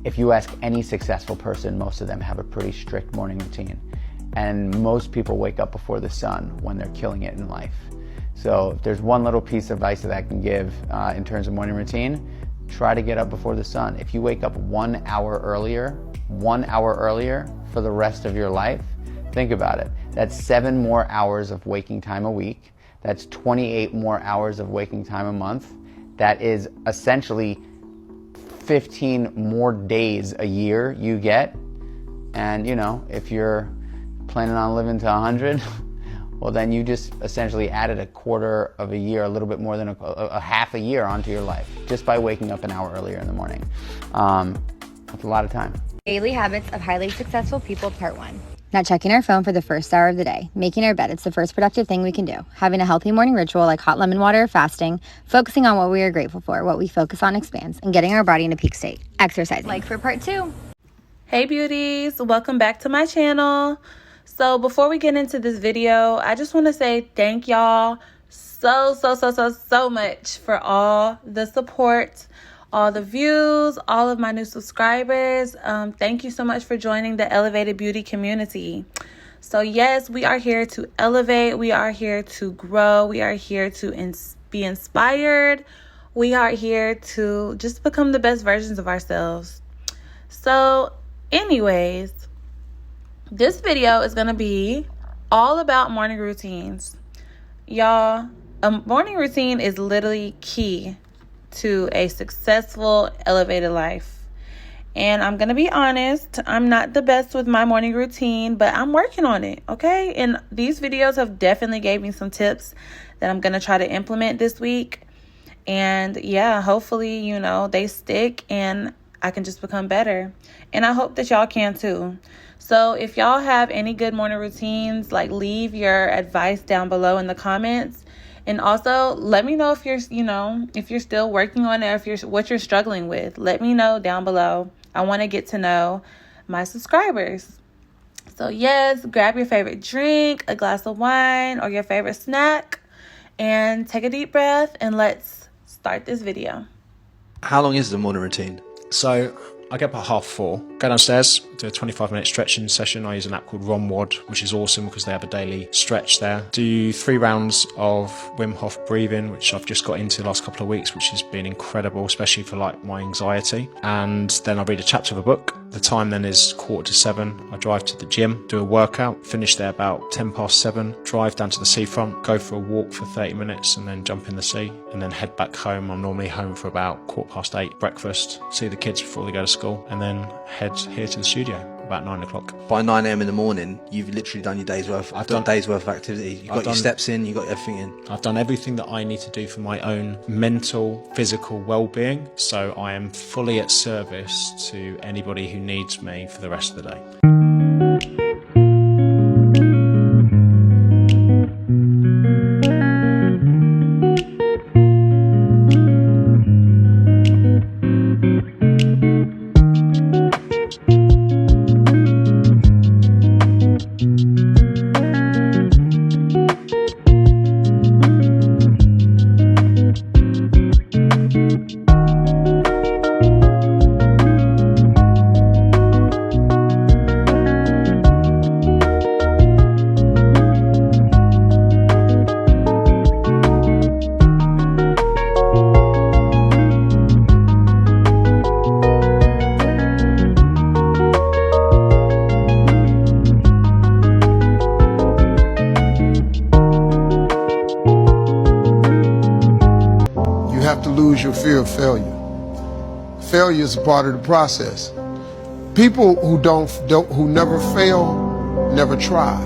If you ask any successful person, most of them have a pretty strict morning routine. And most people wake up before the sun when they're killing it in life. So if there's one little piece of advice that I can give in terms of morning routine, try to get up before the sun. If you wake up 1 hour earlier for the rest of your life, think about it. That's 7 more hours of waking time a week. That's 28 more hours of waking time a month. That is essentially 15 more days a year you get. And you know, if you're planning on living to 100, well then you just essentially added a quarter of a year, a little bit more than a half a year onto your life, just by waking up an hour earlier in the morning. That's a lot of time. Daily habits of highly successful people, part 1. Not checking our phone for the first hour of the day. Making our bed, it's the first productive thing we can do. Having a healthy morning ritual like hot lemon water or fasting. Focusing on what we are grateful for. What we focus on expands. And getting our body into peak state. Exercising. Like for part 2. Hey beauties, welcome back to my channel. So before we get into this video, I just want to say thank y'all so much for all the support, all the views, all of my new subscribers. Thank you so much for joining the Elevated Beauty community. So yes, we are here to elevate. We are here to grow. We are here to be inspired. We are here to just become the best versions of ourselves. So anyways, this video is going to be all about morning routines. Y'all, a morning routine is literally key to a successful, elevated life. And I'm going to be honest, I'm not the best with my morning routine, but I'm working on it, okay? And these videos have definitely gave me some tips that I'm going to try to implement this week. And yeah, hopefully, you know, they stick and I can just become better. And I hope that y'all can too. So if y'all have any good morning routines, like leave your advice down below in the comments. And also let me know if you're, if you're still working on it, or what you're struggling with. Let me know down below. I want to get to know my subscribers. So yes, grab your favorite drink, a glass of wine, or your favorite snack, and take a deep breath, and let's start this video. How long is the morning routine? So I get up at 4:30, go downstairs, do a 25-minute stretching session. I use an app called ROMWOD, which is awesome because they have a daily stretch there. Do 3 rounds of Wim Hof breathing, which I've just got into the last couple of weeks, which has been incredible, especially for like my anxiety. And then I read a chapter of a book. The time then is 6:45. I drive to the gym, do a workout, finish there about 7:10, drive down to the seafront, go for a walk for 30 minutes and then jump in the sea and then head back home. I'm normally home for about 8:15, breakfast, see the kids before they go to school, and then head here to the studio about 9 o'clock. By 9 a.m. in the morning, you've literally done your day's worth. I've done a day's worth of activity. You've got your steps in, you've got everything in. I've done everything that I need to do for my own mental, physical well-being. So I am fully at service to anybody who needs me for the rest of the day. Lose your fear of failure. Failure is a part of the process. People who never fail never try.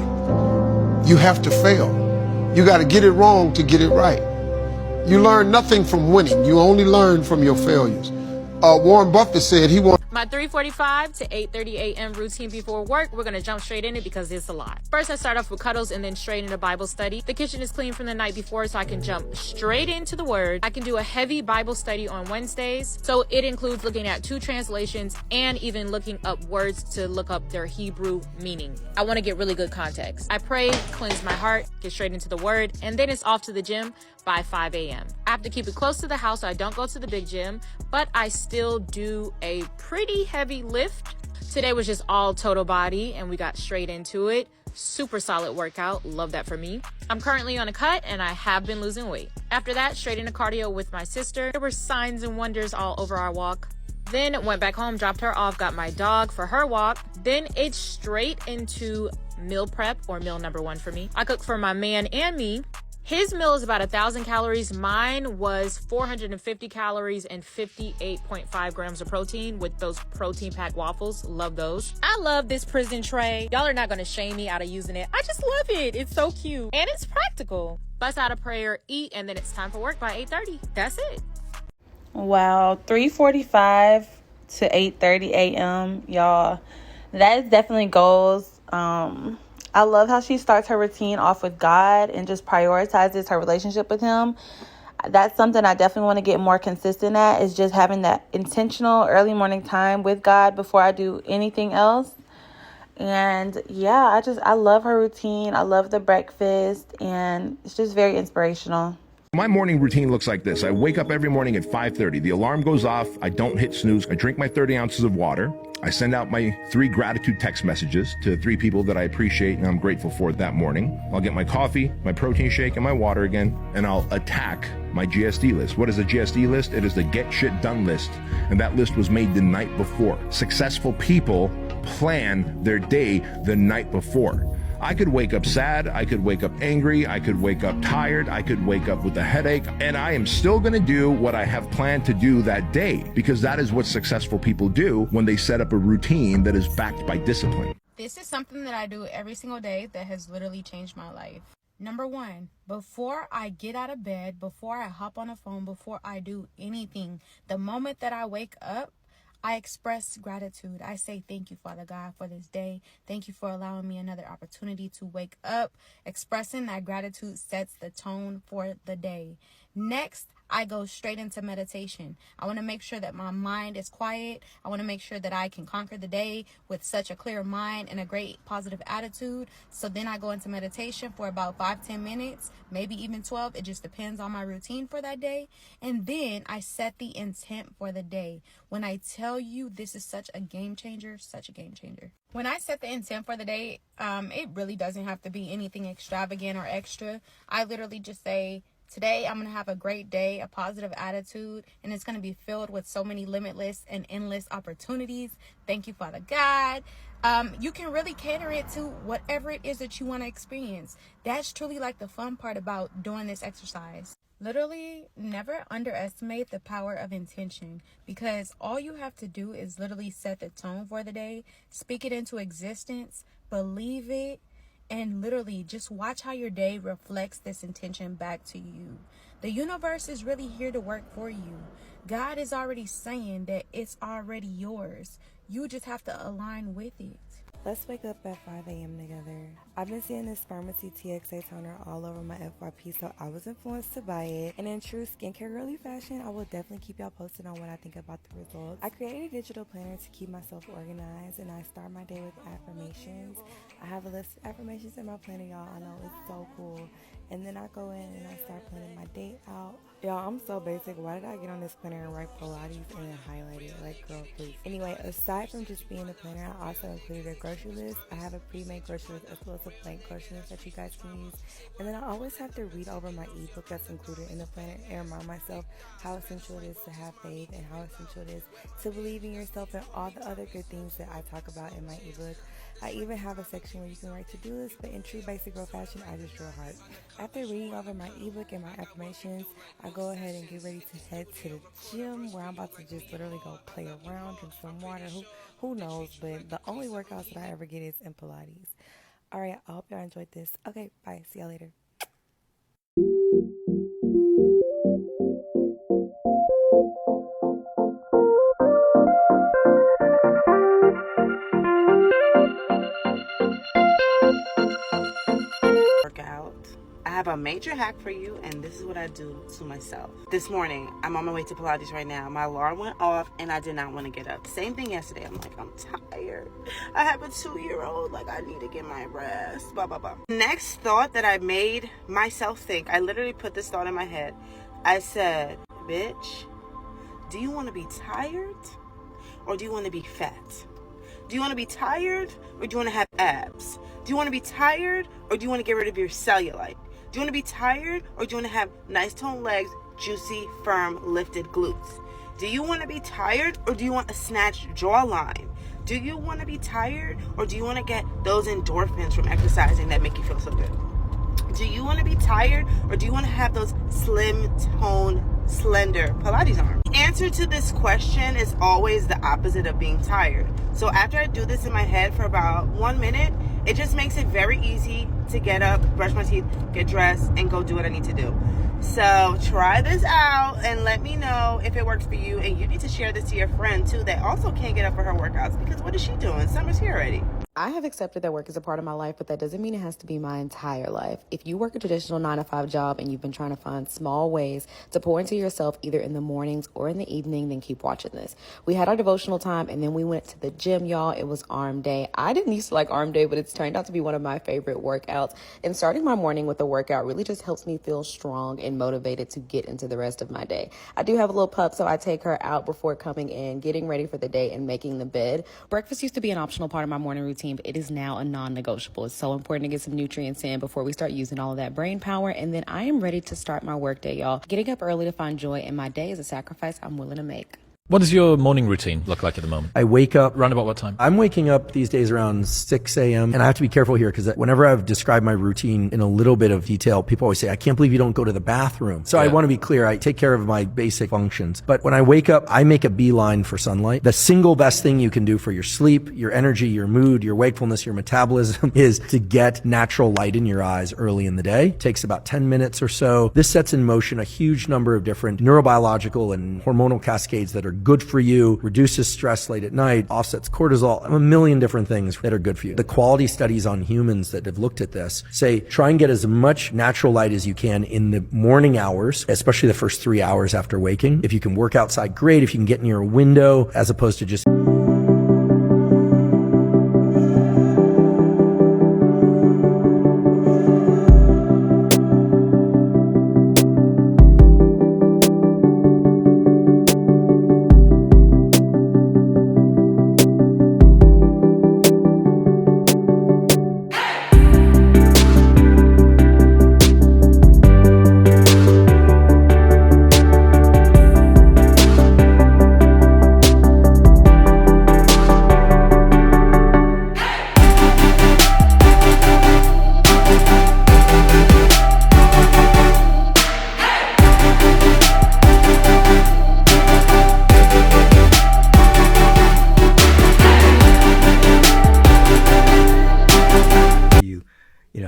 You have to fail. You got to get it wrong to get it right. You learn nothing from winning. You only learn from your failures. Warren Buffett said he wanted my 3:45 to 8:30 a.m. routine before work. We're gonna jump straight in it because it's a lot. First, I start off with cuddles and then straight into Bible study. The kitchen is clean from the night before, so I can jump straight into the Word. I can do a heavy Bible study on Wednesdays, so it includes looking at 2 translations and even looking up words to look up their Hebrew meaning. I want to get really good context. I pray, cleanse my heart, get straight into the Word, and then it's off to the gym. by 5 a.m. I have to keep it close to the house so I don't go to the big gym, but I still do a pretty heavy lift. Today was just all total body and we got straight into it. Super solid workout. Love that for me. I'm currently on a cut and I have been losing weight. After that, straight into cardio with my sister. There were signs and wonders all over our walk. Then went back home, dropped her off, got my dog for her walk. Then it's straight into meal prep, or meal number one for me. I cook for my man and me. His meal is about 1,000 calories. Mine was 450 calories and 58.5 grams of protein with those protein packed waffles. Love those. I love this prison tray. Y'all are not gonna shame me out of using it. I just love it. It's so cute and it's practical. Bust out a prayer, eat, and then it's time for work by 8:30. That's it. Wow, 3:45 to 8:30 a.m. Y'all, that is definitely goals. I love how she starts her routine off with God and just prioritizes her relationship with him. That's something I definitely want to get more consistent at, is just having that intentional early morning time with God before I do anything else. And yeah, I love her routine. I love the breakfast, and it's just very inspirational. My morning routine looks like this. I wake up every morning at 5:30. The alarm goes off. I don't hit snooze. I drink my 30 ounces of water. I send out my 3 gratitude text messages to 3 people that I appreciate and I'm grateful for that morning. I'll get my coffee, my protein shake, and my water again, and I'll attack my GSD list. What is a GSD list? It is the get shit done list. And that list was made the night before. Successful people plan their day the night before. I could wake up sad, I could wake up angry, I could wake up tired, I could wake up with a headache, and I am still going to do what I have planned to do that day, because that is what successful people do when they set up a routine that is backed by discipline. This is something that I do every single day that has literally changed my life. Number 1, before I get out of bed, before I hop on a phone, before I do anything, the moment that I wake up, I express gratitude. I say, thank you, Father God, for this day. Thank you for allowing me another opportunity to wake up. Expressing that gratitude sets the tone for the day. Next, I go straight into meditation. I want to make sure that my mind is quiet. I want to make sure that I can conquer the day with such a clear mind and a great positive attitude. So then I go into meditation for about 5-10 minutes, maybe even 12. It just depends on my routine for that day. And then I set the intent for the day. When I tell you this is such a game changer, such a game changer. When I set the intent for the day, it really doesn't have to be anything extravagant or extra. I literally just say, today, I'm going to have a great day, a positive attitude, and it's going to be filled with so many limitless and endless opportunities. Thank you, Father God. You can really cater it to whatever it is that you want to experience. That's truly like the fun part about doing this exercise. Literally, never underestimate the power of intention, because all you have to do is literally set the tone for the day, speak it into existence, believe it, and literally just watch how your day reflects this intention back to you. The universe is really here to work for you. God is already saying that it's already yours. You just have to align with it. Let's wake up at 5 a.m. together. I've been seeing this Pharmacy TXA toner all over my FYP, so I was influenced to buy it. And in true skincare girly fashion, I will definitely keep y'all posted on what I think about the results. I created a digital planner to keep myself organized, and I start my day with affirmations. I have a list of affirmations in my planner, y'all. I know, it's so cool. And then I go in and I start planning my day out. Y'all, I'm so basic. Why did I get on this planner and write Pilates and then highlight it? Like, girl, please. Anyway, aside from just being a planner, I also included a grocery list. I have a pre-made grocery list as well as a blank grocery list that you guys can use. And then I always have to read over my ebook that's included in the planner and remind myself how essential it is to have faith and how essential it is to believe in yourself and all the other good things that I talk about in my ebook. I even have a section where you can write to-do lists, but in true basic girl fashion, I just drew a heart. After reading over my ebook and my affirmations, I go ahead and get ready to head to the gym, where I'm about to just literally go play around, drink some water, who knows, but the only workouts that I ever get is in Pilates. Alright, I hope y'all enjoyed this. Okay, bye, see y'all later. Workout. I have have a major hack for you, and this is what I do to myself. This morning, I'm on my way to Pilates right now. My alarm went off, and I did not want to get up. Same thing yesterday. I'm like, I'm tired. I have a 2-year-old. Like, I need to get my rest. Blah, blah, blah. Next thought that I made myself think, I literally put this thought in my head. I said, bitch, do you want to be tired or do you want to be fat? Do you want to be tired or do you want to have abs? Do you want to be tired or do you want to get rid of your cellulite? Do you want to be tired or do you want to have nice toned legs, juicy, firm, lifted glutes? Do you want to be tired or do you want a snatched jawline? Do you want to be tired or do you want to get those endorphins from exercising that make you feel so good? Do you want to be tired or do you want to have those slim toned, slender Pilates arms? The answer to this question is always the opposite of being tired. So after I do this in my head for about 1 minute, it just makes it very easy to get up, brush my teeth, get dressed, and go do what I need to do. So try this out and let me know if it works for you. And you need to share this to your friend too that also can't get up for her workouts, because what is she doing? Summer's here already. I have accepted that work is a part of my life, but that doesn't mean it has to be my entire life. If you work a traditional 9-to-5 job and you've been trying to find small ways to pour into yourself either in the mornings or in the evening, then keep watching this. We had our devotional time and then we went to the gym, y'all. It was arm day. I didn't used to like arm day, but it's turned out to be one of my favorite workouts. And starting my morning with a workout really just helps me feel strong and motivated to get into the rest of my day. I do have a little pup, so I take her out before coming in, getting ready for the day and making the bed. Breakfast used to be an optional part of my morning routine, but it is now a non-negotiable. It's so important to get some nutrients in before we start using all of that brain power. And then I am ready to start my work day, y'all. Getting up early to find joy in my day is a sacrifice I'm willing to make. What does your morning routine look like at the moment? I wake up around about what time? I'm waking up these days around 6 a.m. And I have to be careful here because whenever I've described my routine in a little bit of detail, people always say, I can't believe you don't go to the bathroom. So I want to be clear. I take care of my basic functions. But when I wake up, I make a beeline for sunlight. The single best thing you can do for your sleep, your energy, your mood, your wakefulness, your metabolism is to get natural light in your eyes early in the day. It takes about 10 minutes or so. This sets in motion a huge number of different neurobiological and hormonal cascades that are good for you, reduces stress late at night, offsets cortisol, a million different things that are good for you. The quality studies on humans that have looked at this say try and get as much natural light as you can in the morning hours, especially the first 3 hours after waking. If you can work outside, great. If you can get near a window as opposed to just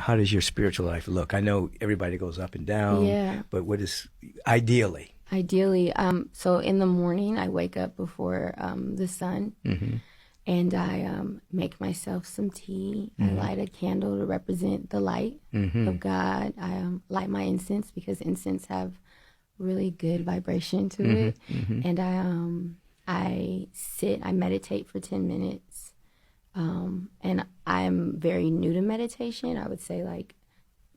how does your spiritual life look? I know everybody goes up and down, but what is ideally? Ideally, so in the morning, I wake up before the sun, and I make myself some tea. I light a candle to represent the light of God. I light my incense because incense have really good vibration to it. And I sit, I meditate for 10 minutes. And I'm very new to meditation. I would say like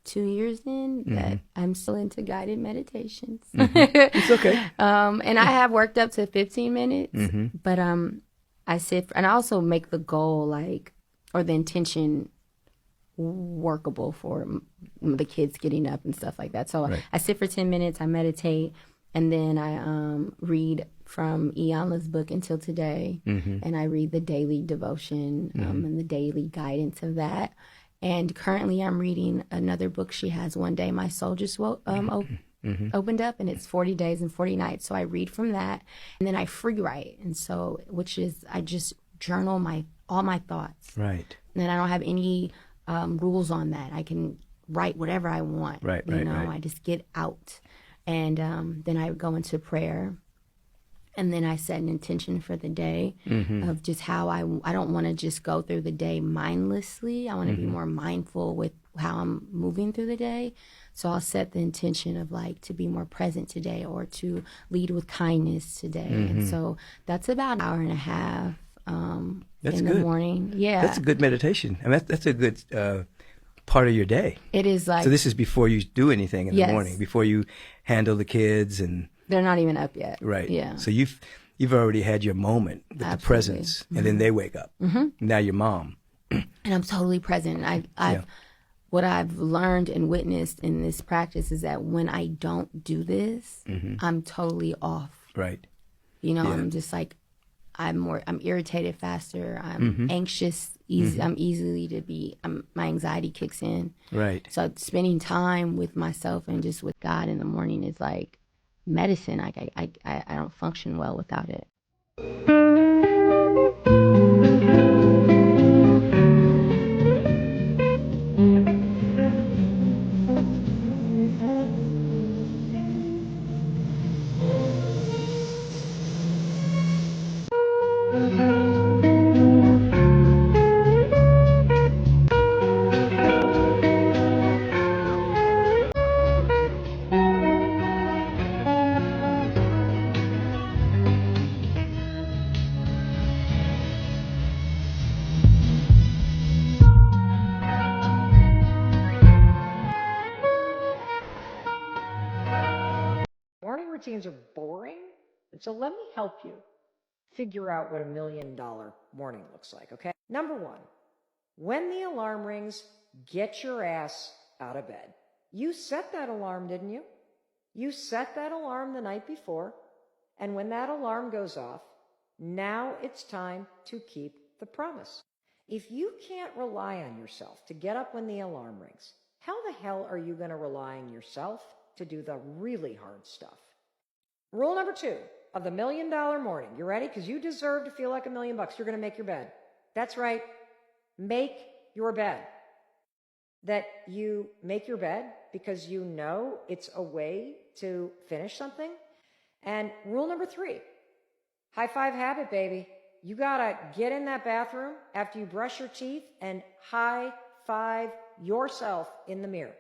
2 years in that I'm still into guided meditations. It's okay. And I have worked up to 15 minutes, but I sit and I also make the goal or the intention workable for the kids getting up and stuff like that. So I sit for 10 minutes, I meditate, and then I read from Iyanla's book Until Today, and I read the daily devotion and the daily guidance of that. And currently I'm reading another book she has, One Day My Soul Just opened up, and it's 40 Days and 40 Nights. So I read from that, and then I free write. And so, which is, I just journal all my thoughts. Right. And I don't have any rules on that. I can write whatever I want. Right. I just get out. And then I go into prayer. And then I set an intention for the day of just how I don't want to just go through the day mindlessly. I want to be more mindful with how I'm moving through the day. So I'll set the intention of like to be more present today or to lead with kindness today. And so that's about an hour and a half That's in good. the morning. Yeah. That's a good meditation. I mean, that's a good part of your day. It is like. So this is before you do anything in Yes. the morning, before you handle the kids and. They're not even up yet. Right. Yeah. So you've already had your moment with the presence, and then they wake up. Now you're mom. And I'm totally present. What I've learned and witnessed in this practice is that when I don't do this, I'm totally off. Right. You know, I'm just like, I'm irritated faster. I'm anxious. I'm easily to be. My anxiety kicks in. Right. So spending time with myself and just with God in the morning is like medicine. I don't function well without it. Morning routines are boring, so let me help you figure out what $1 million morning looks like, okay? Number one, when the alarm rings, get your ass out of bed. You set that alarm, didn't you? You set that alarm the night before, and when that alarm goes off, now it's time to keep the promise. If you can't rely on yourself to get up when the alarm rings, how the hell are you going to rely on yourself to do the really hard stuff? Rule number 2 of the $1 million morning. You ready? Because you deserve to feel like $1 million. You're going to make your bed. That's right. Make your bed. That you make your bed because you know it's a way to finish something. And rule number 3, high five habit, baby. You got to get in that bathroom after you brush your teeth and high five yourself in the mirror.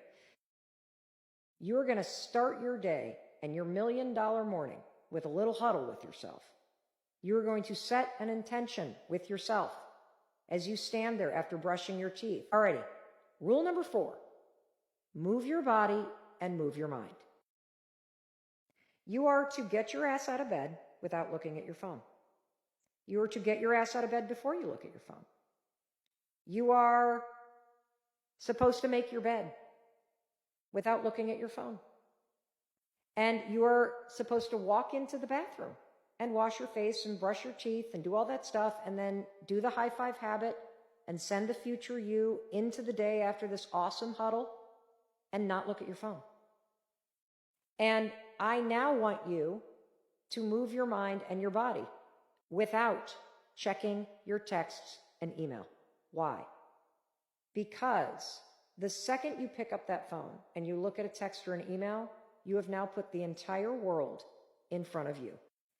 You're going to start your day and your $1 million morning with a little huddle with yourself. You're going to set an intention with yourself as you stand there after brushing your teeth. Alrighty, rule number 4, move your body and move your mind. You are to get your ass out of bed without looking at your phone. You are to get your ass out of bed before you look at your phone. You are supposed to make your bed without looking at your phone. And you are supposed to walk into the bathroom and wash your face and brush your teeth and do all that stuff and then do the high five habit and send the future you into the day after this awesome huddle and not look at your phone. And I now want you to move your mind and your body without checking your texts and email. Why? Because the second you pick up that phone and you look at a text or an email, you have now put the entire world in front of you.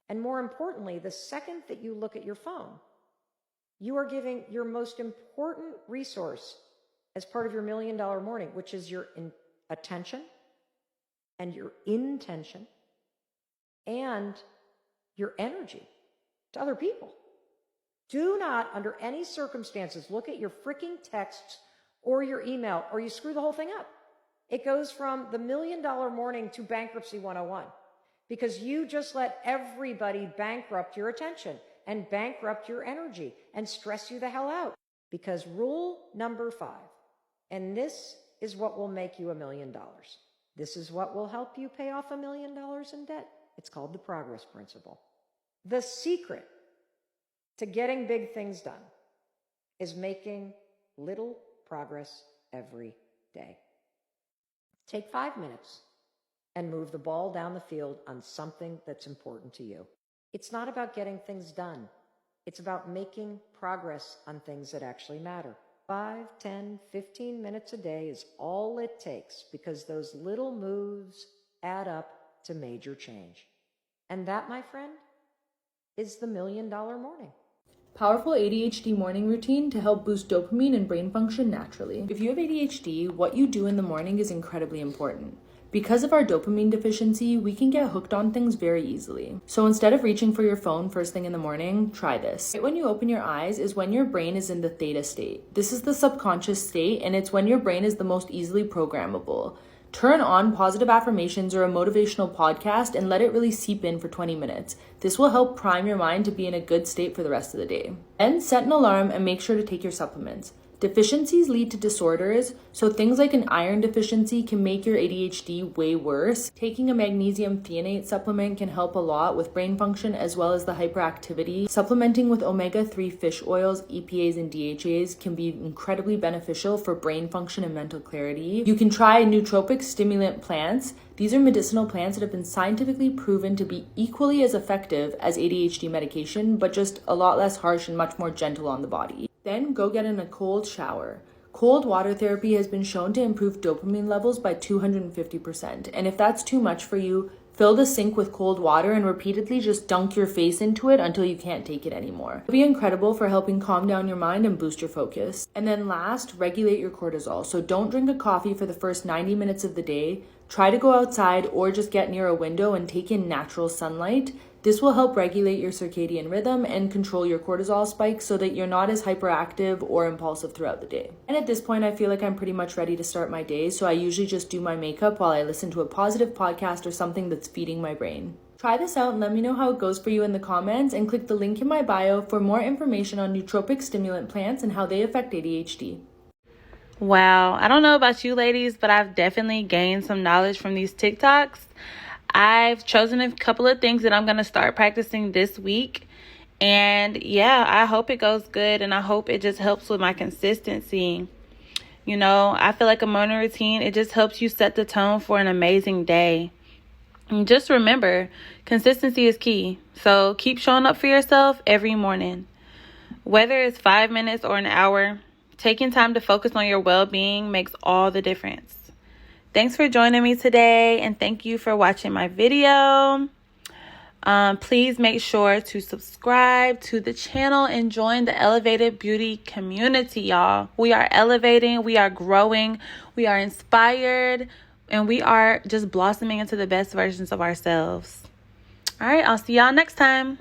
And more importantly, the second that you look at your phone, you are giving your most important resource as part of your $1 million morning, which is your attention and your intention and your energy to other people. Do not, under any circumstances, look at your freaking texts or your email, or you screw the whole thing up. It goes from the $1 million morning to bankruptcy 101 because you just let everybody bankrupt your attention and bankrupt your energy and stress you the hell out. Because rule number 5, and this is what will make you $1 million. This is what will help you pay off $1 million in debt. It's called the progress principle. The secret to getting big things done is making little progress every day. Take 5 minutes and move the ball down the field on something that's important to you. It's not about getting things done. It's about making progress on things that actually matter. 5, 10, 15 minutes a day is all it takes because those little moves add up to major change. And that, my friend, is the $1 million morning. Powerful ADHD morning routine to help boost dopamine and brain function naturally. If you have ADHD, what you do in the morning is incredibly important. Because of our dopamine deficiency, we can get hooked on things very easily. So instead of reaching for your phone first thing in the morning, try this. Right when you open your eyes is when your brain is in the theta state. This is the subconscious state, and it's when your brain is the most easily programmable. Turn on positive affirmations or a motivational podcast and let it really seep in for 20 minutes. This will help prime your mind to be in a good state for the rest of the day. Then set an alarm and make sure to take your supplements. Deficiencies lead to disorders, so things like an iron deficiency can make your ADHD way worse. Taking a magnesium threonate supplement can help a lot with brain function as well as the hyperactivity. Supplementing with omega-3 fish oils, EPAs, and DHAs can be incredibly beneficial for brain function and mental clarity. You can try nootropic stimulant plants. These are medicinal plants that have been scientifically proven to be equally as effective as ADHD medication, but just a lot less harsh and much more gentle on the body. Then go get in a cold shower. Cold water therapy has been shown to improve dopamine levels by 250%. And if that's too much for you, fill the sink with cold water and repeatedly just dunk your face into it until you can't take it anymore. It'll be incredible for helping calm down your mind and boost your focus. And then last, regulate your cortisol. So don't drink a coffee for the first 90 minutes of the day. Try to go outside or just get near a window and take in natural sunlight. This will help regulate your circadian rhythm and control your cortisol spikes so that you're not as hyperactive or impulsive throughout the day. And at this point, I feel like I'm pretty much ready to start my day, so I usually just do my makeup while I listen to a positive podcast or something that's feeding my brain. Try this out and let me know how it goes for you in the comments, and click the link in my bio for more information on nootropic stimulant plants and how they affect ADHD. Wow, I don't know about you ladies, but I've definitely gained some knowledge from these TikToks. I've chosen a couple of things that I'm going to start practicing this week. And yeah, I hope it goes good, and I hope it just helps with my consistency. You know, I feel like a morning routine, it just helps you set the tone for an amazing day. And just remember, consistency is key. So keep showing up for yourself every morning. Whether it's 5 minutes or an hour, taking time to focus on your well-being makes all the difference. Thanks for joining me today, and thank you for watching my video. Please make sure to subscribe to the channel and join the Elevated Beauty community, y'all. We are elevating, we are growing, we are inspired, and we are just blossoming into the best versions of ourselves. All right, I'll see y'all next time.